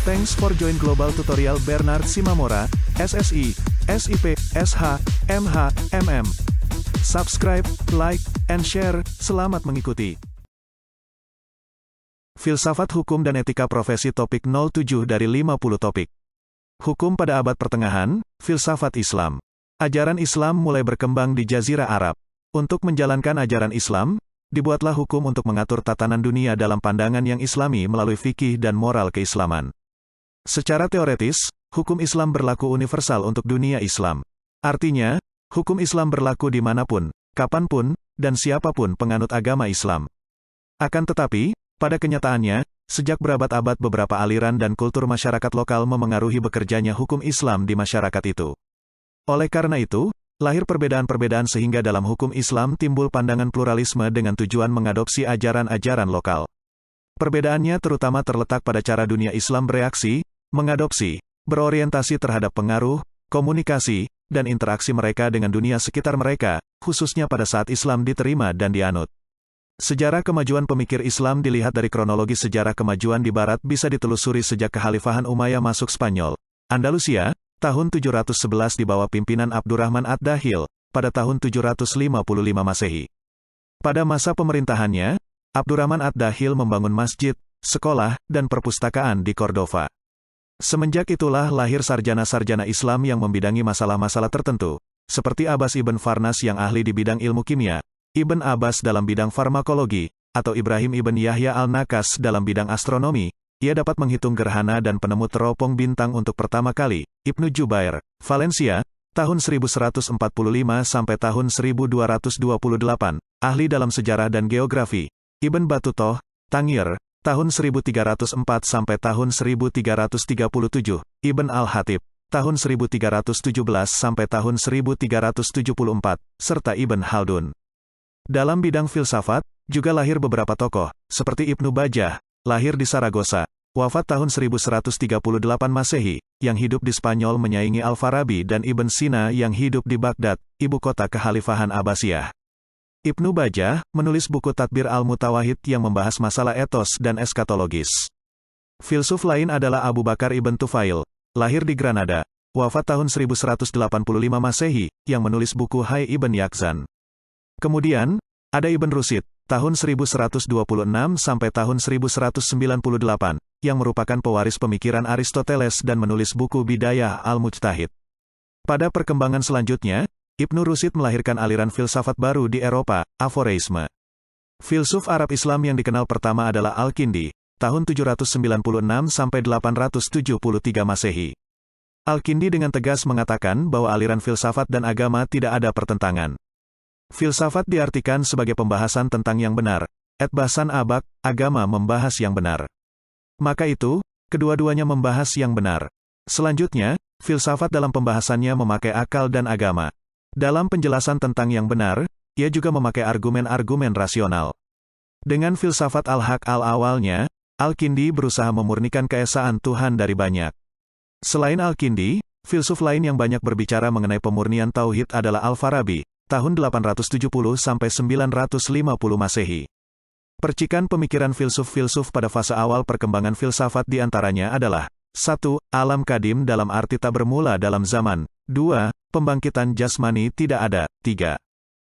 Thanks for join Global Tutorial Bernard Simamora, SSI, SIP, SH, MH, MM. Subscribe, like, and share. Selamat mengikuti. Filsafat Hukum dan Etika Profesi Topik 07 dari 50 topik. Hukum pada abad pertengahan, filsafat Islam. Ajaran Islam mulai berkembang di Jazirah Arab. Untuk menjalankan ajaran Islam, dibuatlah hukum untuk mengatur tatanan dunia dalam pandangan yang Islami melalui fikih dan moral keislaman. Secara teoretis, hukum Islam berlaku universal untuk dunia Islam. Artinya, hukum Islam berlaku dimanapun, kapanpun, dan siapapun penganut agama Islam. Akan tetapi, pada kenyataannya, sejak berabad-abad beberapa aliran dan kultur masyarakat lokal memengaruhi bekerjanya hukum Islam di masyarakat itu. Oleh karena itu, lahir perbedaan-perbedaan sehingga dalam hukum Islam timbul pandangan pluralisme dengan tujuan mengadopsi ajaran-ajaran lokal. Perbedaannya terutama terletak pada cara dunia Islam bereaksi, mengadopsi, berorientasi terhadap pengaruh, komunikasi, dan interaksi mereka dengan dunia sekitar mereka, khususnya pada saat Islam diterima dan dianut. Sejarah kemajuan pemikir Islam dilihat dari kronologi sejarah kemajuan di Barat bisa ditelusuri sejak Kekhalifahan Umayyah masuk Spanyol, Andalusia, tahun 711 di bawah pimpinan Abdurrahman ad-Dakhil, pada tahun 755 Masehi. Pada masa pemerintahannya, Abdurrahman ad-Dakhil membangun masjid, sekolah, dan perpustakaan di Cordova. Semenjak itulah lahir sarjana-sarjana Islam yang membidangi masalah-masalah tertentu, seperti Abbas ibn Farnas yang ahli di bidang ilmu kimia, Ibn Abbas dalam bidang farmakologi, atau Ibrahim ibn Yahya al-Nakas dalam bidang astronomi. Ia dapat menghitung gerhana dan penemu teropong bintang untuk pertama kali. Ibnu Jubair, Valencia, tahun 1145 sampai tahun 1228, ahli dalam sejarah dan geografi. Ibn Battutoh, Tangir, tahun 1304 sampai tahun 1337, Ibn al-Hatib, tahun 1317 sampai tahun 1374, serta Ibn Khaldun. Dalam bidang filsafat, juga lahir beberapa tokoh, seperti Ibnu Bajjah, lahir di Saragossa, wafat tahun 1138 Masehi, yang hidup di Spanyol menyaingi Al-Farabi dan Ibn Sina yang hidup di Baghdad, ibu kota Kekhalifahan Abbasiyah. Ibnu Bajjah menulis buku Tadbir al-Mutawahhid yang membahas masalah etos dan eskatologis. Filsuf lain adalah Abu Bakar ibn Tufail, lahir di Granada, wafat tahun 1185 Masehi, yang menulis buku Hai Ibn Yaqzan. Kemudian, ada Ibn Rushd, tahun 1126 sampai tahun 1198, yang merupakan pewaris pemikiran Aristoteles dan menulis buku Bidayah al-Mujtahid. Pada perkembangan selanjutnya, Ibnu Rushd melahirkan aliran filsafat baru di Eropa, aforeisme. Filsuf Arab Islam yang dikenal pertama adalah Al-Kindi, tahun 796 sampai 873 Masehi. Al-Kindi dengan tegas mengatakan bahwa aliran filsafat dan agama tidak ada pertentangan. Filsafat diartikan sebagai pembahasan tentang yang benar, bahsan abak, agama membahas yang benar. Maka itu, kedua-duanya membahas yang benar. Selanjutnya, filsafat dalam pembahasannya memakai akal dan agama. Dalam penjelasan tentang yang benar, ia juga memakai argumen-argumen rasional. Dengan filsafat al-haq al-awalnya, Al-Kindi berusaha memurnikan keesaan Tuhan dari banyak. Selain Al-Kindi, filsuf lain yang banyak berbicara mengenai pemurnian tauhid adalah Al-Farabi, tahun 870 sampai 950 Masehi. Percikan pemikiran filsuf-filsuf pada fase awal perkembangan filsafat diantaranya adalah 1. Alam kadim dalam arti tak bermula dalam zaman. 2. Pembangkitan jasmani tidak ada. 3.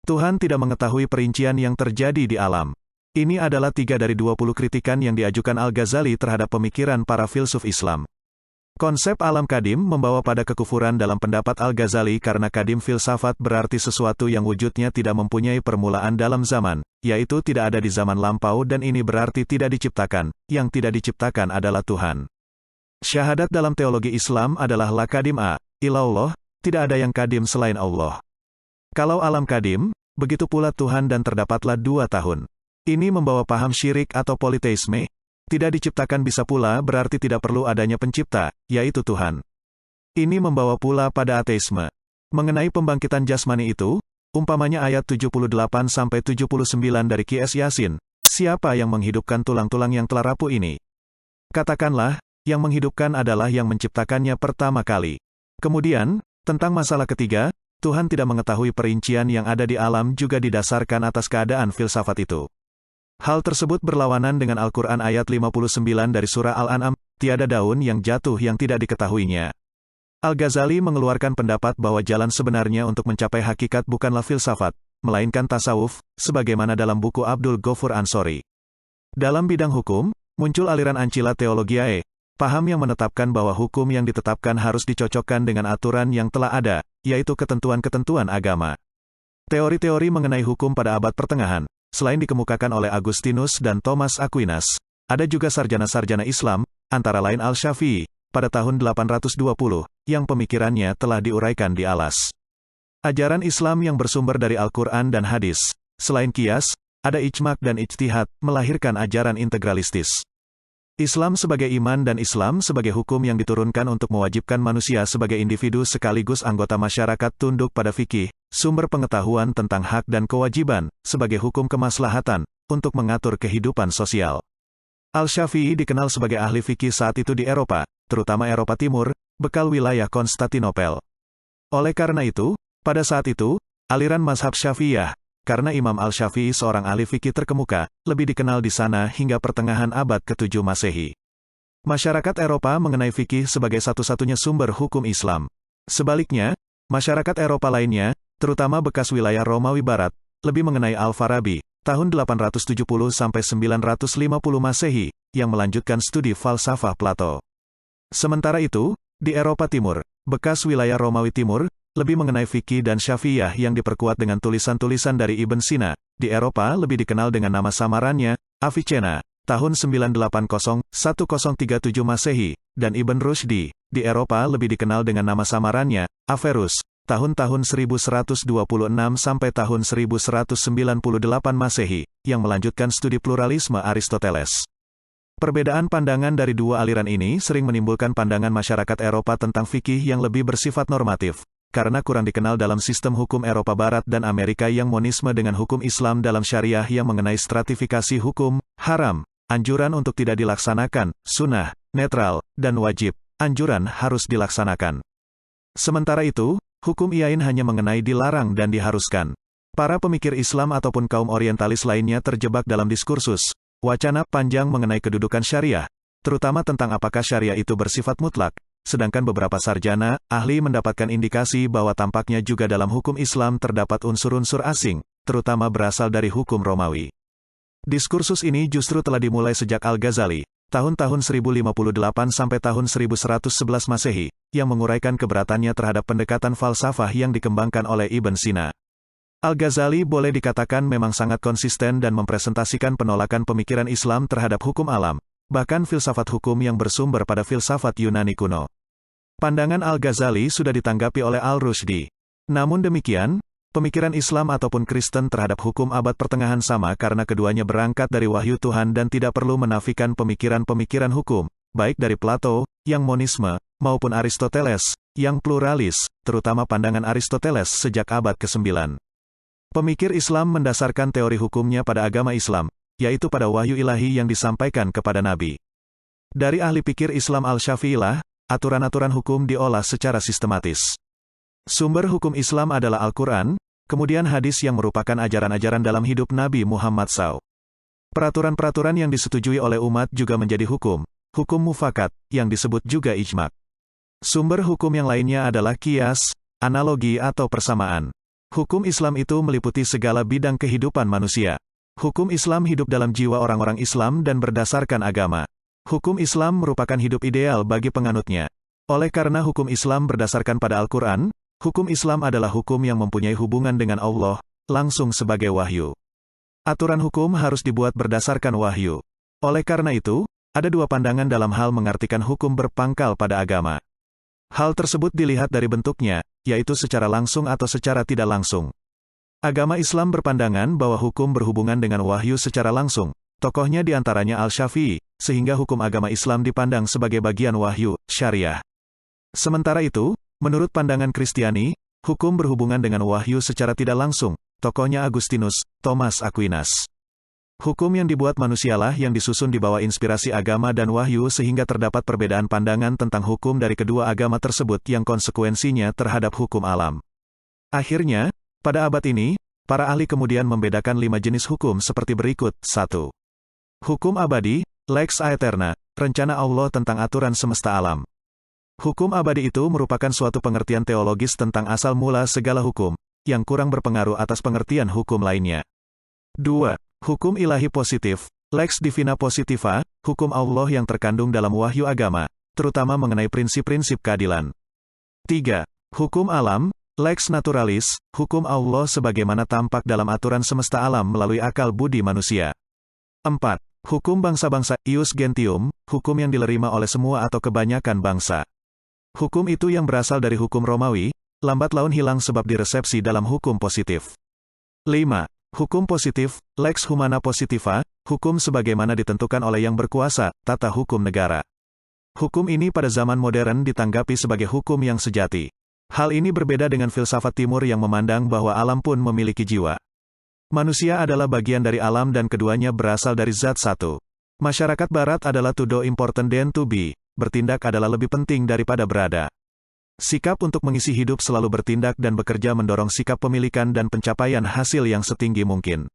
Tuhan tidak mengetahui perincian yang terjadi di alam. Ini adalah 3 dari 20 kritikan yang diajukan Al-Ghazali terhadap pemikiran para filsuf Islam. Konsep alam kadim membawa pada kekufuran dalam pendapat Al-Ghazali karena kadim filsafat berarti sesuatu yang wujudnya tidak mempunyai permulaan dalam zaman, yaitu tidak ada di zaman lampau dan ini berarti tidak diciptakan, yang tidak diciptakan adalah Tuhan. Syahadat dalam teologi Islam adalah la kadim illallah, tidak ada yang kadim selain Allah. Kalau alam kadim, begitu pula Tuhan dan terdapatlah 2 tahun. Ini membawa paham syirik atau politeisme. Tidak diciptakan bisa pula berarti tidak perlu adanya pencipta, yaitu Tuhan. Ini membawa pula pada ateisme. Mengenai pembangkitan jasmani itu, umpamanya ayat 78-79 dari Qs Yasin, siapa yang menghidupkan tulang-tulang yang telah rapuh ini? Katakanlah, yang menghidupkan adalah yang menciptakannya pertama kali. Kemudian, tentang masalah ketiga, Tuhan tidak mengetahui perincian yang ada di alam juga didasarkan atas keadaan filsafat itu. Hal tersebut berlawanan dengan Al-Quran ayat 59 dari surah Al-An'am, tiada daun yang jatuh yang tidak diketahuinya. Al-Ghazali mengeluarkan pendapat bahwa jalan sebenarnya untuk mencapai hakikat bukanlah filsafat, melainkan tasawuf, sebagaimana dalam buku Abdul Ghafur Ansori. Dalam bidang hukum, muncul aliran Ancila Theologiae, paham yang menetapkan bahwa hukum yang ditetapkan harus dicocokkan dengan aturan yang telah ada, yaitu ketentuan-ketentuan agama. Teori-teori mengenai hukum pada abad pertengahan, selain dikemukakan oleh Agustinus dan Thomas Aquinas, ada juga sarjana-sarjana Islam, antara lain Al-Syafi'i, pada tahun 820, yang pemikirannya telah diuraikan di Alas. Ajaran Islam yang bersumber dari Al-Quran dan hadis, selain qiyas, ada ijma' dan ijtihad, melahirkan ajaran integralistis. Islam sebagai iman dan Islam sebagai hukum yang diturunkan untuk mewajibkan manusia sebagai individu sekaligus anggota masyarakat tunduk pada fikih, sumber pengetahuan tentang hak dan kewajiban, sebagai hukum kemaslahatan, untuk mengatur kehidupan sosial. Al-Syafi'i dikenal sebagai ahli fikih saat itu di Eropa, terutama Eropa Timur, bekal wilayah Konstantinopel. Oleh karena itu, pada saat itu, aliran mazhab Syafi'iyah, karena Imam Al-Syafi'i seorang ahli fikih terkemuka, lebih dikenal di sana hingga pertengahan abad ke-7 Masehi. Masyarakat Eropa mengenai fikih sebagai satu-satunya sumber hukum Islam. Sebaliknya, masyarakat Eropa lainnya, terutama bekas wilayah Romawi Barat, lebih mengenai Al-Farabi, tahun 870–950 Masehi, yang melanjutkan studi falsafah Plato. Sementara itu, di Eropa Timur, bekas wilayah Romawi Timur, lebih mengenai fikih dan Syafi'iyah yang diperkuat dengan tulisan-tulisan dari Ibn Sina. Di Eropa lebih dikenal dengan nama samarannya, Avicenna, tahun 980–1037 Masehi, dan Ibn Rushdi. Di Eropa lebih dikenal dengan nama samarannya, Averroes, tahun-tahun 1126 sampai tahun 1198 Masehi, yang melanjutkan studi pluralisme Aristoteles. Perbedaan pandangan dari dua aliran ini sering menimbulkan pandangan masyarakat Eropa tentang fikih yang lebih bersifat normatif, karena kurang dikenal dalam sistem hukum Eropa Barat dan Amerika yang monisme dengan hukum Islam dalam syariah yang mengenai stratifikasi hukum, haram, anjuran untuk tidak dilaksanakan, sunnah, netral, dan wajib, anjuran harus dilaksanakan. Sementara itu, hukum iain hanya mengenai dilarang dan diharuskan. Para pemikir Islam ataupun kaum orientalis lainnya terjebak dalam diskursus, wacana panjang mengenai kedudukan syariah, terutama tentang apakah syariah itu bersifat mutlak, sedangkan beberapa sarjana, ahli mendapatkan indikasi bahwa tampaknya juga dalam hukum Islam terdapat unsur-unsur asing, terutama berasal dari hukum Romawi. Diskursus ini justru telah dimulai sejak Al-Ghazali, tahun-tahun 1058 sampai tahun 1111 Masehi, yang menguraikan keberatannya terhadap pendekatan falsafah yang dikembangkan oleh Ibn Sina. Al-Ghazali boleh dikatakan memang sangat konsisten dan mempresentasikan penolakan pemikiran Islam terhadap hukum alam, bahkan filsafat hukum yang bersumber pada filsafat Yunani kuno. Pandangan Al-Ghazali sudah ditanggapi oleh Al-Rushdi. Namun demikian, pemikiran Islam ataupun Kristen terhadap hukum abad pertengahan sama karena keduanya berangkat dari wahyu Tuhan dan tidak perlu menafikan pemikiran-pemikiran hukum, baik dari Plato, yang monisme, maupun Aristoteles, yang pluralis, terutama pandangan Aristoteles sejak abad ke-9. Pemikir Islam mendasarkan teori hukumnya pada agama Islam, yaitu pada wahyu ilahi yang disampaikan kepada Nabi. Dari ahli pikir Islam Al-Syafi'ilah, aturan-aturan hukum diolah secara sistematis. Sumber hukum Islam adalah Al-Quran, kemudian hadis yang merupakan ajaran-ajaran dalam hidup Nabi Muhammad SAW. Peraturan-peraturan yang disetujui oleh umat juga menjadi hukum mufakat, yang disebut juga ijma'. Sumber hukum yang lainnya adalah qiyas, analogi atau persamaan. Hukum Islam itu meliputi segala bidang kehidupan manusia. Hukum Islam hidup dalam jiwa orang-orang Islam dan berdasarkan agama. Hukum Islam merupakan hidup ideal bagi penganutnya. Oleh karena hukum Islam berdasarkan pada Al-Quran, hukum Islam adalah hukum yang mempunyai hubungan dengan Allah, langsung sebagai wahyu. Aturan hukum harus dibuat berdasarkan wahyu. Oleh karena itu, ada dua pandangan dalam hal mengartikan hukum berpangkal pada agama. Hal tersebut dilihat dari bentuknya, yaitu secara langsung atau secara tidak langsung. Agama Islam berpandangan bahwa hukum berhubungan dengan wahyu secara langsung. Tokohnya diantaranya Al-Syafi'i, sehingga hukum agama Islam dipandang sebagai bagian wahyu, syariah. Sementara itu, menurut pandangan Kristiani, hukum berhubungan dengan wahyu secara tidak langsung. Tokohnya Agustinus, Thomas Aquinas. Hukum yang dibuat manusialah yang disusun di bawah inspirasi agama dan wahyu sehingga terdapat perbedaan pandangan tentang hukum dari kedua agama tersebut yang konsekuensinya terhadap hukum alam. Akhirnya, pada abad ini, para ahli kemudian membedakan 5 jenis hukum seperti berikut. 1. Hukum abadi, lex aeterna, rencana Allah tentang aturan semesta alam. Hukum abadi itu merupakan suatu pengertian teologis tentang asal mula segala hukum, yang kurang berpengaruh atas pengertian hukum lainnya. 2. Hukum ilahi positif, lex divina positiva, hukum Allah yang terkandung dalam wahyu agama, terutama mengenai prinsip-prinsip keadilan. 3. Hukum alam, lex naturalis, hukum Allah sebagaimana tampak dalam aturan semesta alam melalui akal budi manusia. 4. Hukum bangsa-bangsa, ius gentium, hukum yang diterima oleh semua atau kebanyakan bangsa. Hukum itu yang berasal dari hukum Romawi, lambat laun hilang sebab diresepsi dalam hukum positif. 5. Hukum positif, lex humana positiva, hukum sebagaimana ditentukan oleh yang berkuasa, tata hukum negara. Hukum ini pada zaman modern ditanggapi sebagai hukum yang sejati. Hal ini berbeda dengan filsafat timur yang memandang bahwa alam pun memiliki jiwa. Manusia adalah bagian dari alam dan keduanya berasal dari zat satu. Masyarakat barat adalah to do important than to be, bertindak adalah lebih penting daripada berada. Sikap untuk mengisi hidup selalu bertindak dan bekerja mendorong sikap pemilikan dan pencapaian hasil yang setinggi mungkin.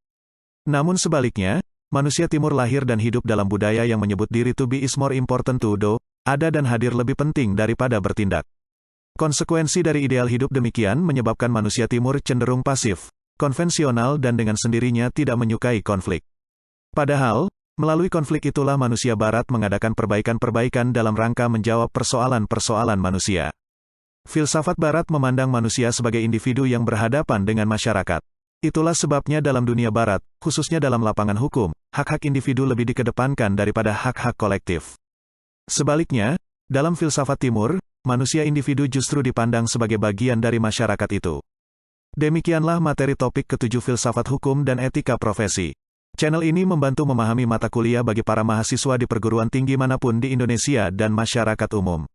Namun sebaliknya, manusia timur lahir dan hidup dalam budaya yang menyebut diri to be is more important to do, ada dan hadir lebih penting daripada bertindak. Konsekuensi dari ideal hidup demikian menyebabkan manusia timur cenderung pasif, konvensional dan dengan sendirinya tidak menyukai konflik. Padahal, melalui konflik itulah manusia barat mengadakan perbaikan-perbaikan dalam rangka menjawab persoalan-persoalan manusia. Filsafat barat memandang manusia sebagai individu yang berhadapan dengan masyarakat. Itulah sebabnya dalam dunia barat, khususnya dalam lapangan hukum, hak-hak individu lebih dikedepankan daripada hak-hak kolektif. Sebaliknya, dalam filsafat timur, manusia individu justru dipandang sebagai bagian dari masyarakat itu. Demikianlah materi topik ke-7 filsafat hukum dan etika profesi. Channel ini membantu memahami mata kuliah bagi para mahasiswa di perguruan tinggi manapun di Indonesia dan masyarakat umum.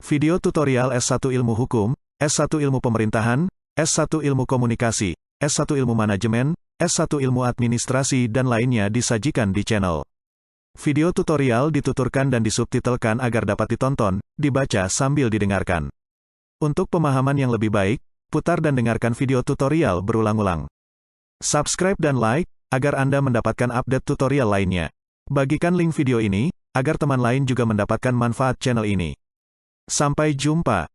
Video tutorial S1 Ilmu Hukum, S1 Ilmu Pemerintahan, S1 Ilmu Komunikasi, S1 Ilmu Manajemen, S1 Ilmu Administrasi dan lainnya disajikan di channel. Video tutorial dituturkan dan disubtitelkan agar dapat ditonton, dibaca sambil didengarkan. Untuk pemahaman yang lebih baik, putar dan dengarkan video tutorial berulang-ulang. Subscribe dan like, agar Anda mendapatkan update tutorial lainnya. Bagikan link video ini, agar teman lain juga mendapatkan manfaat channel ini. Sampai jumpa.